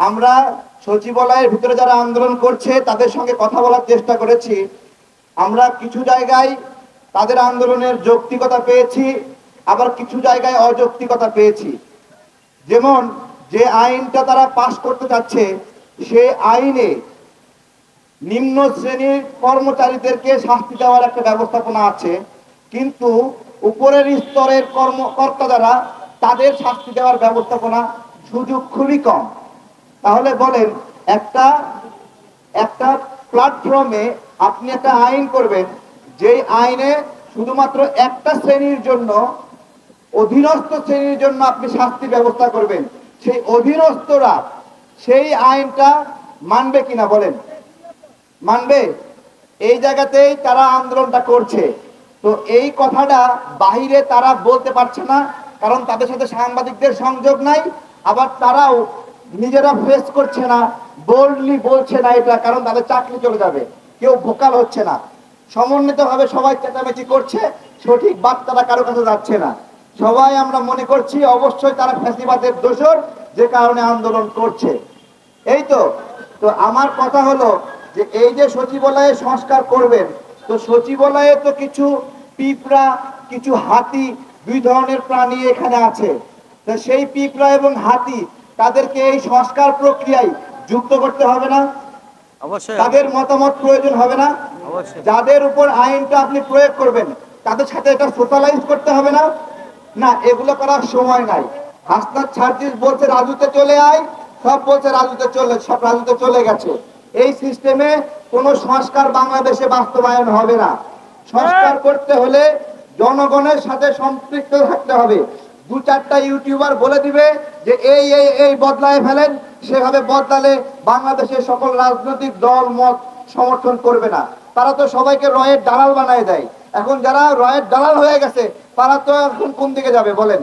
আমরা সচিবালয়ের ভিতরে যারা আন্দোলন করছে তাদের সঙ্গে কথা বলার চেষ্টা করেছি। আমরা কিছু জায়গায় তাদের আন্দোলনের যৌক্তিকতা পেয়েছি, আবার কিছু জায়গায় অযৌক্তিকতা পেয়েছি। যেমন যে আইনটা তারা পাশ করতে চাচ্ছে সে আইনে নিম্ন শ্রেণীর কর্মচারীদেরকে শাস্তি দেওয়ার একটা ব্যবস্থাপনা আছে, কিন্তু উপরের স্তরের কর্মকর্তা যারা তাদের শাস্তি দেওয়ার ব্যবস্থাপনা সুযোগ খুবই কম। তাহলে বলেন, একটা একটা প্ল্যাটফর্মে আপনি একটা আইন করবেন, যেই আইনে শুধুমাত্র একটা শ্রেণীর জন্য, অধীনস্থ শ্রেণীর জন্য আপনি শাস্তি ব্যবস্থা করবেন, সেই অধীনস্থরা সেই আইনটা মানবে কিনা বলেন? মানবে? এই জায়গাতেই তারা আন্দোলনটা করছে। তো এই কথাটা বাহিরে তারা বলতে পারছে না, কারণ তাদের সাথে সাংবাদিকদের সংযোগ নাই। আবার তারাও নিজেরা ফেস করছে না, বোল্ডলি বলছে না এটা, কারণ তাদের চাকরি চলে যাবে। কেউ ভোকাল হচ্ছে না, সমন্বিতভাবে সবাই চেঁচামেচি করছে, সঠিক বার্তাটা কারো কাছে যাচ্ছে না। সবাই আমরা মনে করছি অবশ্যই তারা ফ্যাসিবাদের দোষর, যে কারণে আন্দোলন করছে। এই তো তো আমার কথা হলো যে এই যে সচিবালয়ে সংস্কার করবেন, তো সচিবালয়ে তো কিছু পিঁপড়া, কিছু হাতি, দুই ধরনের প্রাণী এখানে আছে। তো সেই পিঁপড়া এবং হাতি তাদেরকে এই সংস্কার প্রক্রিয়ায় যুক্ত করতে হবে না? অবশ্যই। তাদের মতামত প্রয়োজন হবে না? অবশ্যই। যাদের উপর আইনটা আপনি প্রয়োগ করবেন তাদের সাথে এটা সোশ্যালাইজ করতে হবে না? না, এগুলো করার সময় নাই। হাসনাত সার্জিস বলছে রাজুতে চলে আয়, সব বলছে রাজুতে চলে, সব রাজুতে চলে গেছে। এই সিস্টেমে কোনো সংস্কার বাংলাদেশে বাস্তবায়ন হবে না। সংস্কার করতে হলে জনগণের সাথে সম্পৃক্ত থাকতে হবে। দু চারটা ইউটিউবার বলে দিবে যে এই এই এই বদলায় ফেলেন, সেভাবে বদলালে বাংলাদেশের সকল রাজনৈতিক দল মত সমর্থন করবে না। তারা তো সবাইকে রয়ের দালাল বানায় দেয়। এখন যারা রয়ের দালাল হয়ে গেছে তারা তো এখন কোন দিকে যাবে বলেন?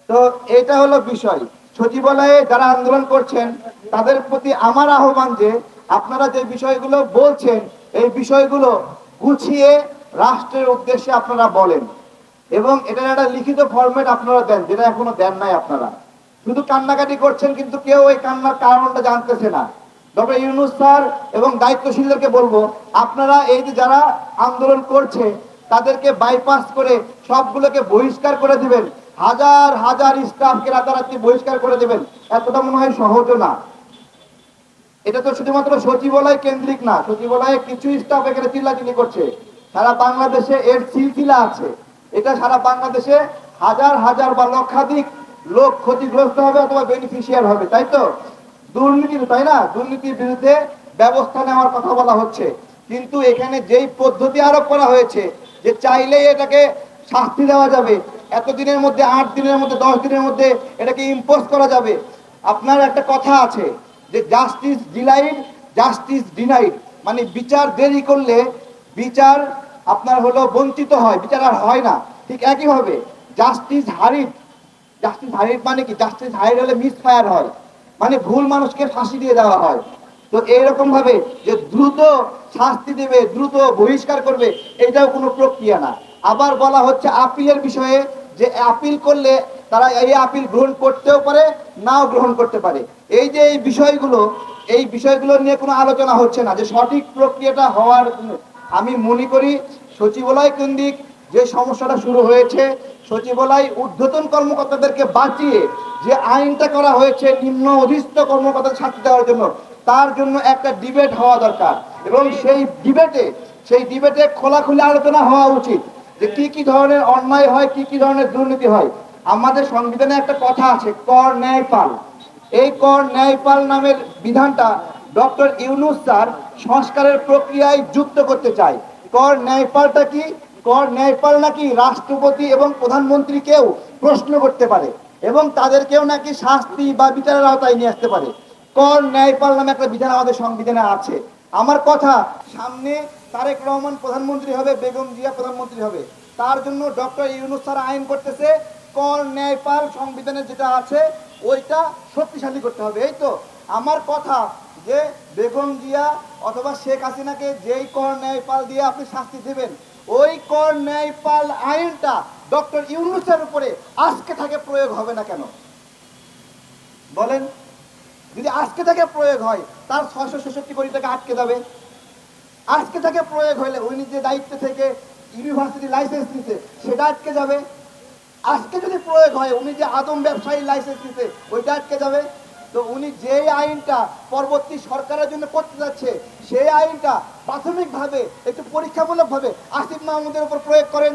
তো এটা হলো বিষয়। সচিবালয়ে যারা আন্দোলন করছেন তাদের প্রতি আমার আহ্বান যে আপনারা যে বিষয়গুলো বলছেন এই বিষয়গুলো গুছিয়ে রাষ্ট্রের উদ্দেশ্যে আপনারা বলেন, এবং এটার একটা লিখিত ফরম্যাট আপনারা দেন, যেটা এখনো দেন নাই। আপনারা শুধু কান্নাকাটি করছেন, কিন্তু কেউ ওই কান্নার কারণটা জানতেছে না। ডক্টর ইউনূস স্যার এবং দায়িত্বশীলদেরকে বলবো, আপনারা এই যে যারা আন্দোলন করছে তাদেরকে বাইপাস করে সবগুলোকে বহিষ্কার করে দিবেন, হাজার হাজার স্টাফকে রাতারাতি বহিষ্কার করে দেবেন। এতটা মনে হয় সহজও না। এটা তো শুধুমাত্র সচিবালয় কেন্দ্রিক না, সচিবালয়ে কিছু স্টাফ এখানে চিল্লাচিল্লি করছে, সারা বাংলাদেশে এর সিলসিলা আছে। এটা সারা বাংলাদেশে হাজার হাজার বা লক্ষাধিক লোক ক্ষতিগ্রস্ত হবে অথবা বেনিফিশিয়ার হবে, তাই তো? দুর্নীতির, তাই না? দুর্নীতির বিরুদ্ধে ব্যবস্থা নেওয়ার কথা বলা হচ্ছে, কিন্তু এখানে যেই পদ্ধতি আরোপ করা হয়েছে যে চাইলেই এটাকে শাস্তি দেওয়া যাবে, এতদিনের মধ্যে, 8 দিনের মধ্যে, 10 দিনের মধ্যে এটাকে ইম্পোজ করা যাবে। আপনার একটা কথা আছে যে জাস্টিস ডিলাইড, জাস্টিস ডিনাইড, মানে বিচার দেরি করলে বিচার আপনার হলো বঞ্চিত হয়, বিচার আর হয় না। ঠিক একইভাবে জাস্টিস হারিড, জাস্টিস হারিড মানে কি? জাস্টিস হারিড হলে মিসফায়ার হয়, মানে ভুল মানুষকে ফাঁসি দিয়ে দেওয়া হয়। তো এইরকম ভাবে যে দ্রুত শাস্তি দেবে, দ্রুত বহিষ্কার করবে, এটাও কোনো প্রক্রিয়া না। আবার বলা হচ্ছে আপিলের বিষয়ে, যে আপিল করলে তারা এই আপিল গ্রহণ করতেও পারে, নাও গ্রহণ করতে পারে। এই যে এই বিষয়গুলো নিয়ে কোনো আলোচনা হচ্ছে না, যে সঠিক প্রক্রিয়াটা হওয়ার। আমি মনে করি সচিবালয় কেন্দ্রিক যে সমস্যাটা শুরু হয়েছে, সচিবালয় ঊর্ধ্বতন কর্মকর্তাদেরকে বাঁচিয়ে যে আইনটা করা হয়েছে নিম্ন অধীস্থ কর্মকর্তাদের শাস্তি দেওয়ার জন্য, তার জন্য একটা ডিবেট হওয়া দরকার, এবং সেই ডিবেটে খোলাখুলি আলোচনা হওয়া উচিত যে কি কি ধরনের অন্যায় হয়, কি কি ধরনের দুর্নীতি হয়। আমাদের সংবিধানে একটা কথা আছে, কর ন্যায়পাল। এই কর ন্যায়পাল নামের বিধানটা ডক্টর ইউনূস স্যার সংস্কারের প্রক্রিয়ায় যুক্ত করতে চায়। কর ন্যায়পালটা কি? কর ন্যায়পাল নাকি রাষ্ট্রপতি এবং প্রধানমন্ত্রীকেও প্রশ্ন করতে পারে, এবং তাদেরকেও নাকি শাস্তি বা বিচারের আওতায় নিয়ে আসতে পারে। কর ন্যায়পাল নামে একটা বিধান আমাদের সংবিধানে আছে। আমার কথা, সামনে তারেক রহমান প্রধানমন্ত্রী হবে, বেগম জিয়া প্রধানমন্ত্রী হবে, তার জন্য ডক্টর ইউনূস স্যার আইন করতেছে কর ন্যায়পাল সংবিধানে যেটা আছে ওইটা শক্তিশালী করতে হবে। এই তো আমার কথা, যে বেগম জিয়া অথবা শেখ হাসিনাকে যেই কর ন্যায়পাল দিয়ে আপনি শাস্তি দেবেন, ওই কর ন্যায়পাল আইনটা ডক্টর ইউনূসের উপরে আজকে থেকে প্রয়োগ হবে না কেন? বলেন, যদি আজকে থেকে প্রয়োগ হয় তার 666 কোটি টাকা আটকে যাবে। আজকে থেকে প্রয়োগ হলে উনি যে দায়িত্ব থেকে ইউনিভার্সিটি লাইসেন্স নিতে সেটা আটকে যাবে। আজকে যদি প্রয়োগ হয় উনি যে আদম ব্যবসায়ী লাইসেন্স নিতে ওইটা আটকে যাবে। তো উনি যে আইনটা পরবর্তী সরকারের জন্য করতে যাচ্ছে সেই আইনটা প্রাথমিকভাবে একটু পরীক্ষামূলকভাবে আসিফ মাহমুদের উপর প্রয়োগ করেন,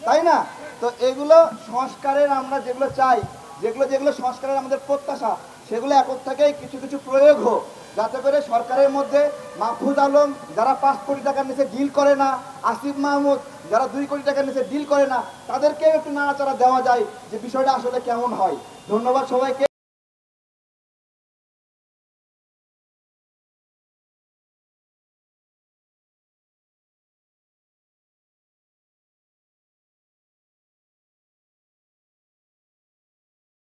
তাই না? তো এগুলো সংস্কারের আমরা যেগুলো চাই, যেগুলো যেগুলো সংস্কারের আমাদের প্রত্যাশা, সেগুলো এখন থেকেই কিছু কিছু প্রয়োগ হোক, যাতে করে সরকারের মধ্যে মাহফুজ আলম যারা 5 কোটি টাকার নিচে ডিল করে না, আসিফ মাহমুদ যারা 2 কোটি টাকার নিচে ডিল করে না, তাদেরকে একটু নাড়াচাড়া দেওয়া যায় যে বিষয়টা আসলে কেমন হয়। ধন্যবাদ সবাইকে।